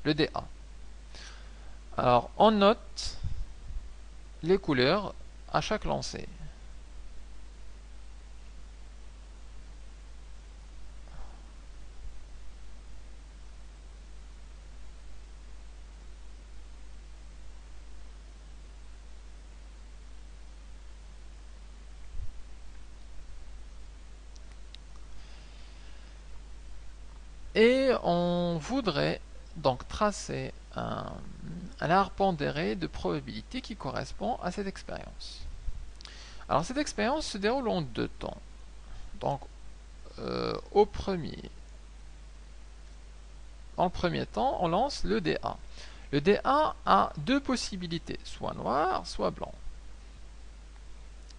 le DA. Alors, on note les couleurs à chaque lancer. Et on voudrait donc tracer un arbre pondéré de probabilité qui correspond à cette expérience. Alors cette expérience se déroule en deux temps. Donc dans le premier temps, on lance le DA. Le DA a deux possibilités, soit noir, soit blanc.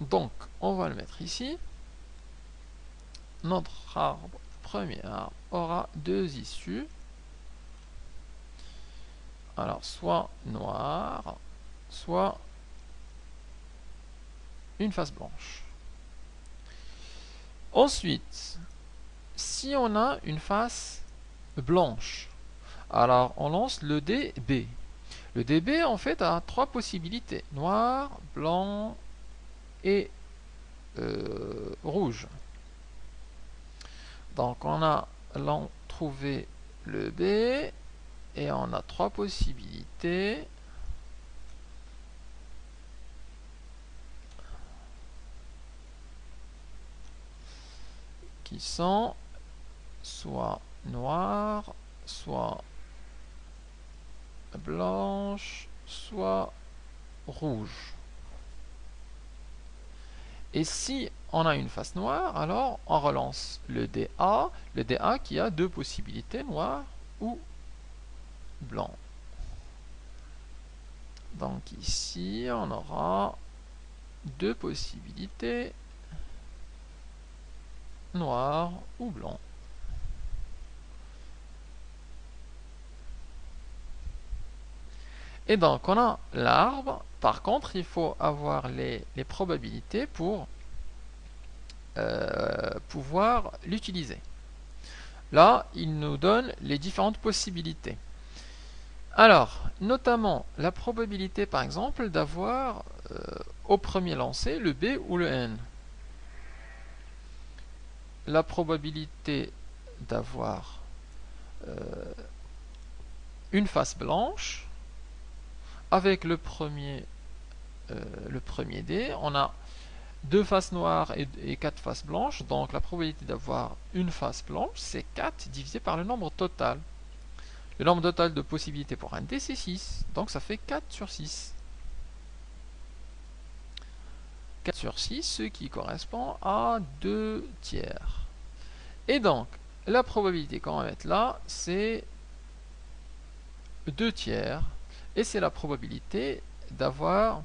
Donc on va le mettre ici. Notre premier arbre aura deux issues. Alors soit noir, soit une face blanche. Ensuite, si on a une face blanche, alors on lance le DB. Le DB en fait a trois possibilités, noir, blanc et rouge. Donc on a trouvé le B et on a trois possibilités. Qui sont soit noire, soit blanche, soit rouge. Et si on a une face noire, alors on relance le DA qui a deux possibilités, noir ou blanc. Donc ici, on aura deux possibilités, noir ou blanc. Et donc on a l'arbre. Par contre, il faut avoir les probabilités pour pouvoir l'utiliser. Là, il nous donne les différentes possibilités. Alors, notamment la probabilité, par exemple, d'avoir au premier lancer le B ou le N. La probabilité d'avoir une face blanche avec le premier dé. On a deux faces noires et quatre faces blanches, donc la probabilité d'avoir une face blanche, c'est 4 divisé par le nombre total. Le nombre total de possibilités pour un dé, c'est 6, donc ça fait 4 sur 6. 4 sur 6, ce qui correspond à 2 tiers. Et donc, la probabilité qu'on va mettre là, c'est 2 tiers, et c'est la probabilité d'avoir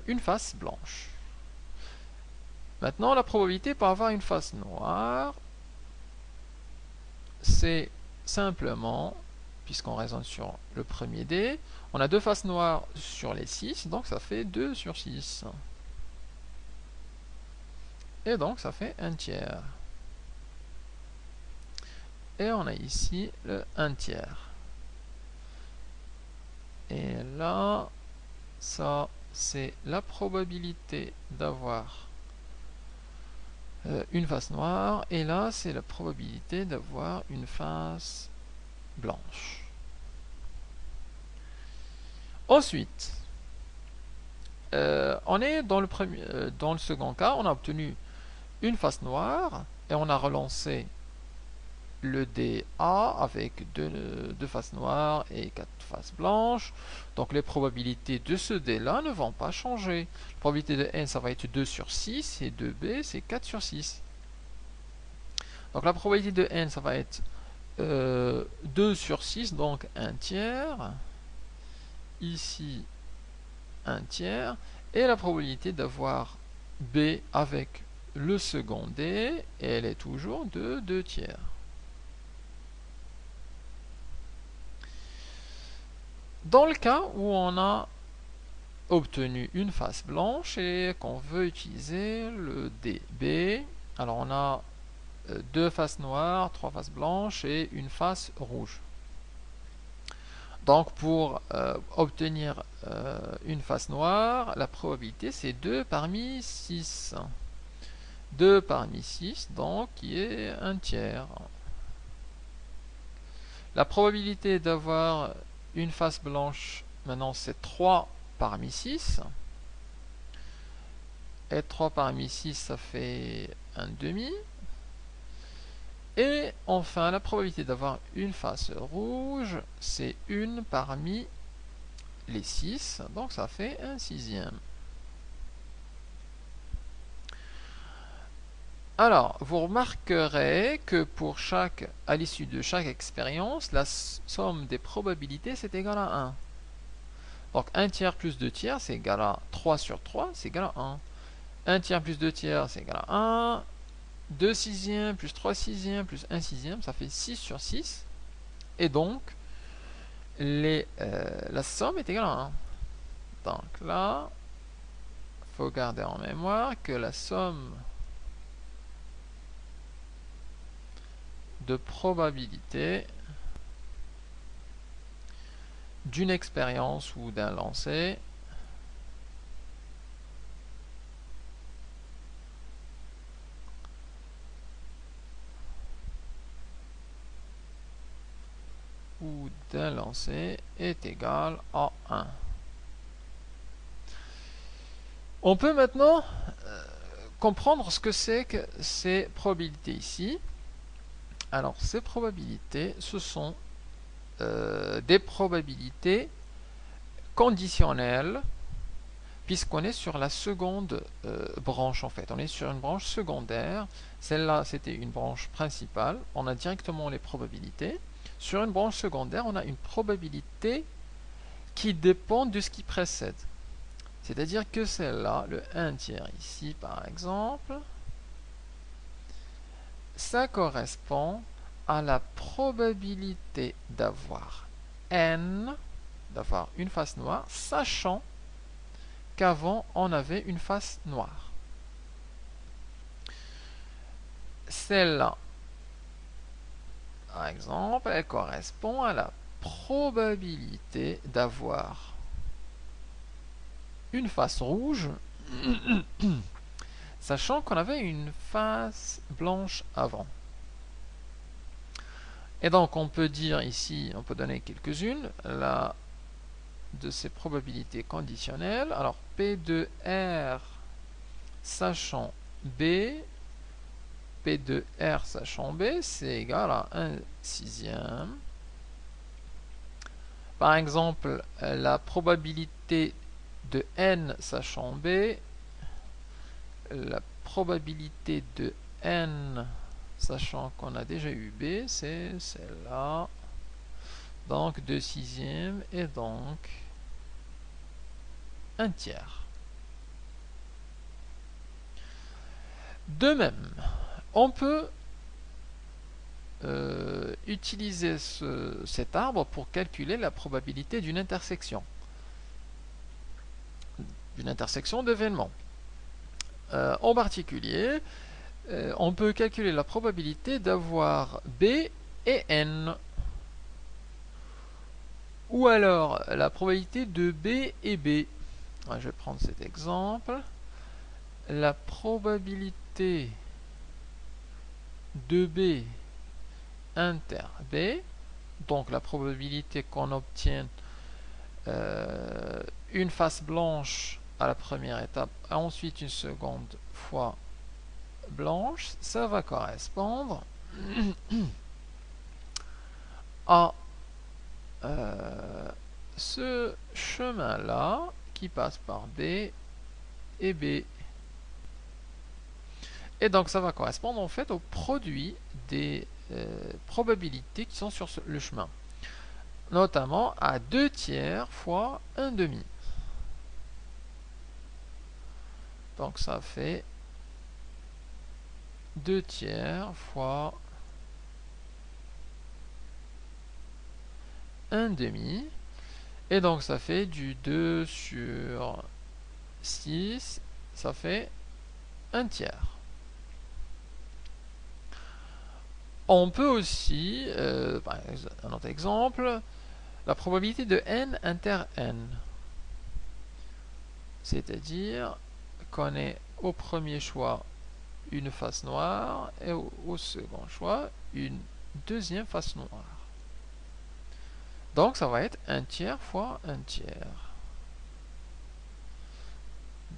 une face blanche. Maintenant, la probabilité pour avoir une face noire, c'est simplement, puisqu'on raisonne sur le premier dé, on a deux faces noires sur les 6, donc ça fait 2 sur 6. Et donc ça fait 1 tiers. Et on a ici le 1 tiers. Et là, ça c'est la probabilité d'avoir une face noire, et là c'est la probabilité d'avoir une face blanche. Ensuite, on est dans le second cas, on a obtenu une face noire et on a relancé le dé A avec deux faces noires et 4 faces blanches. Donc les probabilités de ce dé là ne vont pas changer. La probabilité de N, ça va être 2 sur 6, et de B, c'est 4 sur 6. Donc la probabilité de N, ça va être 2 sur 6, donc 1 tiers. Ici, 1 tiers. Et la probabilité d'avoir B avec le second dé, elle est toujours de 2 tiers. Dans le cas où on a obtenu une face blanche et qu'on veut utiliser le DB, alors on a deux faces noires, trois faces blanches et une face rouge. Donc pour obtenir une face noire, la probabilité c'est 2 parmi 6. 2 parmi 6, donc qui est un tiers. La probabilité d'avoir une face blanche, maintenant c'est 3 parmi 6. Et 3 parmi 6, ça fait un demi. Et enfin, la probabilité d'avoir une face rouge, c'est 1 parmi les 6. Donc ça fait un sixième. Alors, vous remarquerez que à l'issue de chaque expérience, la somme des probabilités, c'est égal à 1. Donc 1 tiers plus 2 tiers, c'est égal à 3 sur 3, c'est égal à 1. 1 tiers plus 2 tiers, c'est égal à 1. 2 sixièmes plus 3 sixièmes plus 1 sixième, ça fait 6 sur 6. Et donc, la somme est égale à 1. Donc là, il faut garder en mémoire que la somme de probabilité d'une expérience ou d'un lancer est égale à 1. On peut maintenant comprendre ce que c'est que ces probabilités ici. Alors, ces probabilités, ce sont des probabilités conditionnelles, puisqu'on est sur la seconde branche en fait. On est sur une branche secondaire. Celle-là, c'était une branche principale. On a directement les probabilités. Sur une branche secondaire, on a une probabilité qui dépend de ce qui précède. C'est-à-dire que celle-là, le 1 tiers ici par exemple, ça correspond à la probabilité d'avoir n, d'avoir une face noire, sachant qu'avant on avait une face noire. Celle-là, par exemple, elle correspond à la probabilité d'avoir une face rouge, sachant qu'on avait une face blanche avant. Et donc on peut dire ici, on peut donner quelques-unes de ces probabilités conditionnelles. Alors P de R sachant B, P de R sachant B, c'est égal à 1 sixième. Par exemple, la probabilité de N sachant B, la probabilité de N sachant qu'on a déjà eu B, c'est celle-là. Donc 2 sixièmes et donc 1 tiers. De même, on peut utiliser cet arbre pour calculer la probabilité d'une intersection d'événements. En particulier, on peut calculer la probabilité d'avoir B et N, ou alors la probabilité de B et B. Je vais prendre cet exemple. La probabilité de B inter B, donc la probabilité qu'on obtienne une face blanche à la première étape, et ensuite une seconde fois blanche, ça va correspondre à ce chemin-là qui passe par B et B. Et donc ça va correspondre en fait au produit des probabilités qui sont sur le chemin, notamment à 2 tiers fois 1 demi. Donc ça fait 2 tiers fois 1 demi. Et donc ça fait du 2 sur 6, ça fait 1 tiers. On peut aussi, un autre exemple, la probabilité de n inter n. C'est-à-dire qu'on ait au premier choix une face noire et au second choix une deuxième face noire. Donc ça va être 1 tiers fois 1 tiers.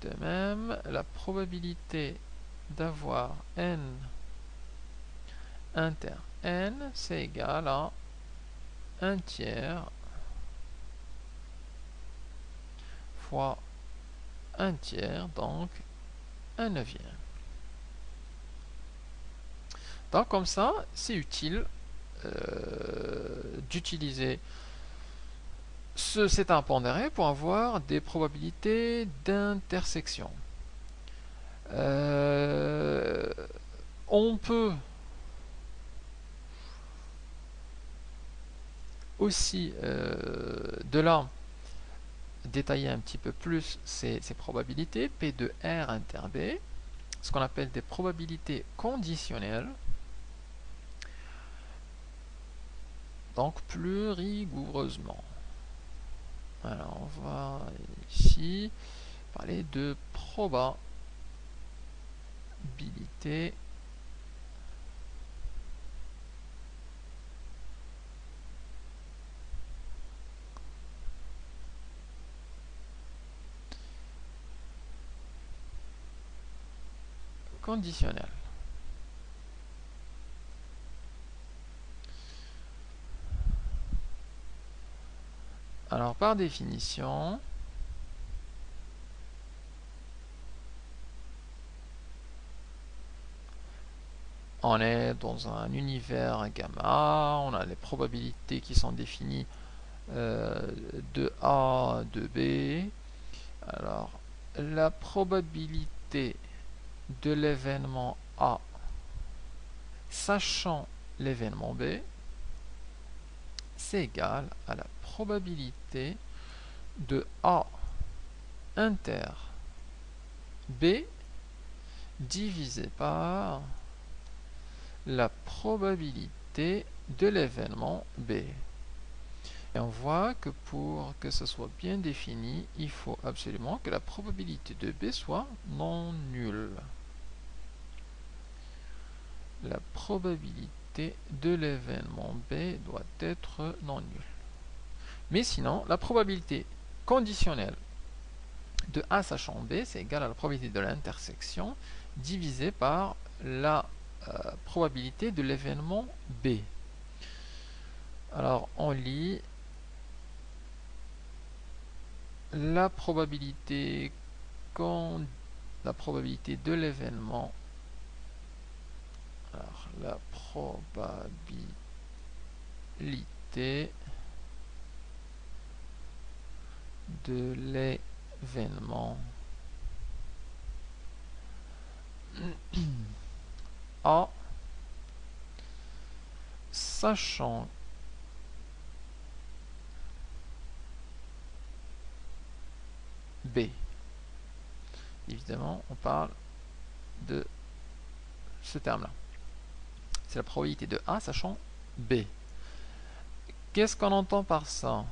De même, la probabilité d'avoir n inter n, c'est égal à 1 tiers fois 1 tiers, donc 1 neuvième. Donc comme ça, c'est utile d'utiliser cet impondéré pour avoir des probabilités d'intersection. On peut aussi de là détailler un petit peu plus ces probabilités, P de R inter B, ce qu'on appelle des probabilités conditionnelles, donc plus rigoureusement. Alors on va ici parler de probabilité conditionnelle. Alors par définition, on est dans un univers gamma, on a les probabilités qui sont définies de A, de B. Alors, la probabilité de l'événement A, sachant l'événement B, c'est égal à la probabilité de A inter B divisé par la probabilité de l'événement B. Et on voit que pour que ce soit bien défini, il faut absolument que la probabilité de B soit non nulle. La probabilité de l'événement B doit être non nulle. Mais sinon, la probabilité conditionnelle de A sachant B, c'est égal à la probabilité de l'intersection divisée par la probabilité de l'événement B. Alors, on lit la probabilité de l'événement. Alors, la probabilité de l'événement A, sachant B. Évidemment, on parle de ce terme-là. C'est la probabilité de A sachant B. Qu'est-ce qu'on entend par ça?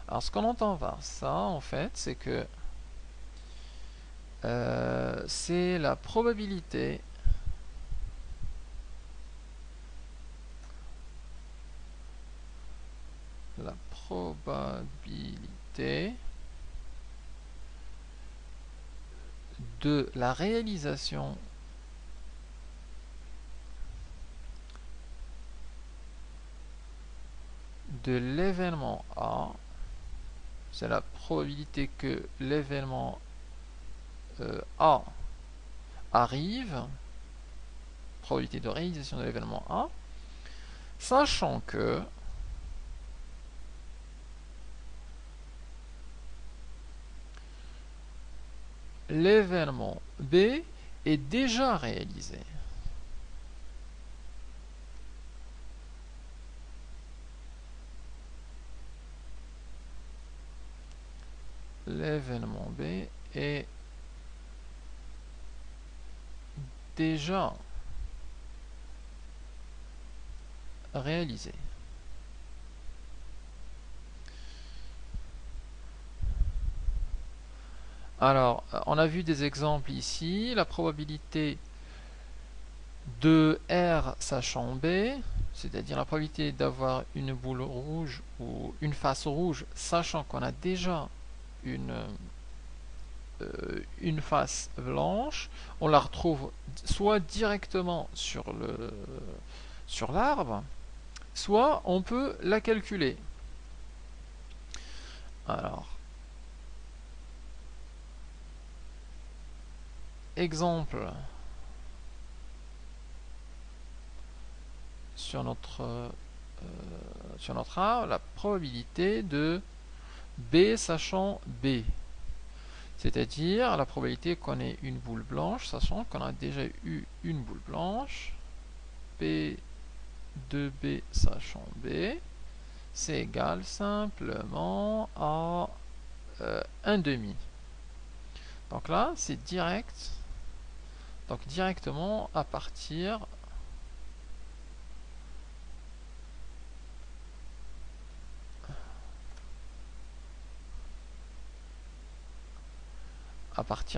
Alors, ce qu'on entend par ça, en fait, c'est que c'est la probabilité de la réalisation de l'événement A, c'est la probabilité que l'événement A arrive, probabilité de réalisation de l'événement A, sachant que l'événement B est déjà réalisé. L'événement B est déjà réalisé. Alors, on a vu des exemples ici. La probabilité de R sachant B, c'est-à-dire la probabilité d'avoir une boule rouge ou une face rouge, sachant qu'on a déjà une face blanche, on la retrouve soit directement sur l'arbre, soit on peut la calculer. Alors, exemple sur notre arbre, la probabilité de B sachant B. C'est-à-dire la probabilité qu'on ait une boule blanche, sachant qu'on a déjà eu une boule blanche. P de B sachant B, c'est égal simplement à 1,5. Donc là, c'est direct. Donc directement à partir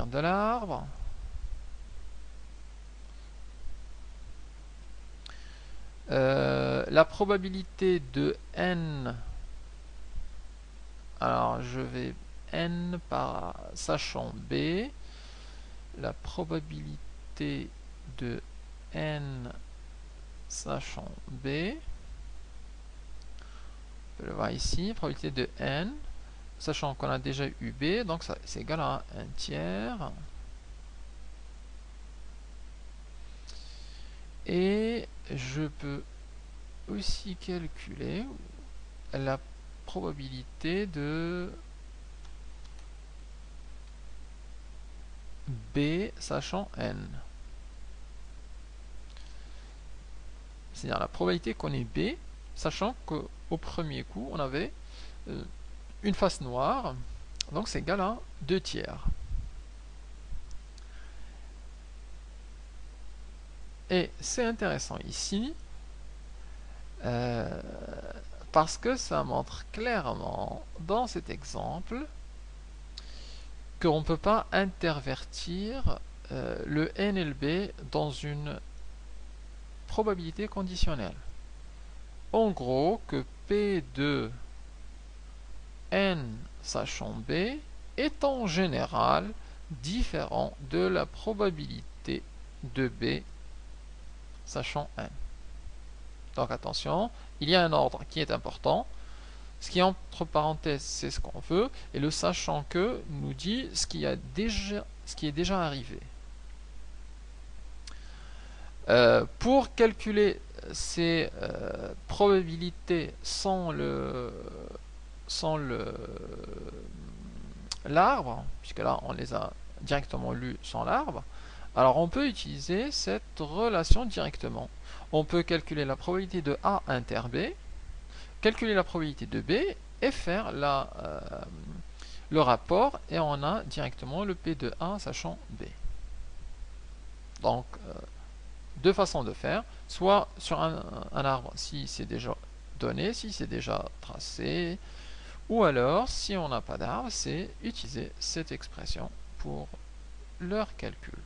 de l'arbre. La probabilité de n, alors je vais n par sachant b, la probabilité de n sachant b, on peut le voir ici, probabilité de n, sachant qu'on a déjà eu b, donc c'est égal à 1 tiers. Et je peux aussi calculer la probabilité de B sachant n. C'est-à-dire la probabilité qu'on ait B, sachant qu'au premier coup, on avait une face noire, donc c'est égal à 2 tiers. Et c'est intéressant ici, parce que ça montre clairement dans cet exemple qu'on ne peut pas intervertir le n et le b dans une probabilité conditionnelle. En gros, que P de n sachant b est en général différent de la probabilité de b sachant n. Donc attention, il y a un ordre qui est important. Ce qui est entre parenthèses, c'est ce qu'on veut, et le sachant que nous dit ce qui est déjà arrivé. Pour calculer ces probabilités sans l'arbre, puisque là on les a directement lues sans l'arbre, alors on peut utiliser cette relation directement. On peut calculer la probabilité de A inter B, calculer la probabilité de B et faire le rapport, et on a directement le P de A sachant B. Donc, deux façons de faire, soit sur un arbre si c'est déjà donné, si c'est déjà tracé, ou alors, si on n'a pas d'arbre, c'est utiliser cette expression pour leur calcul.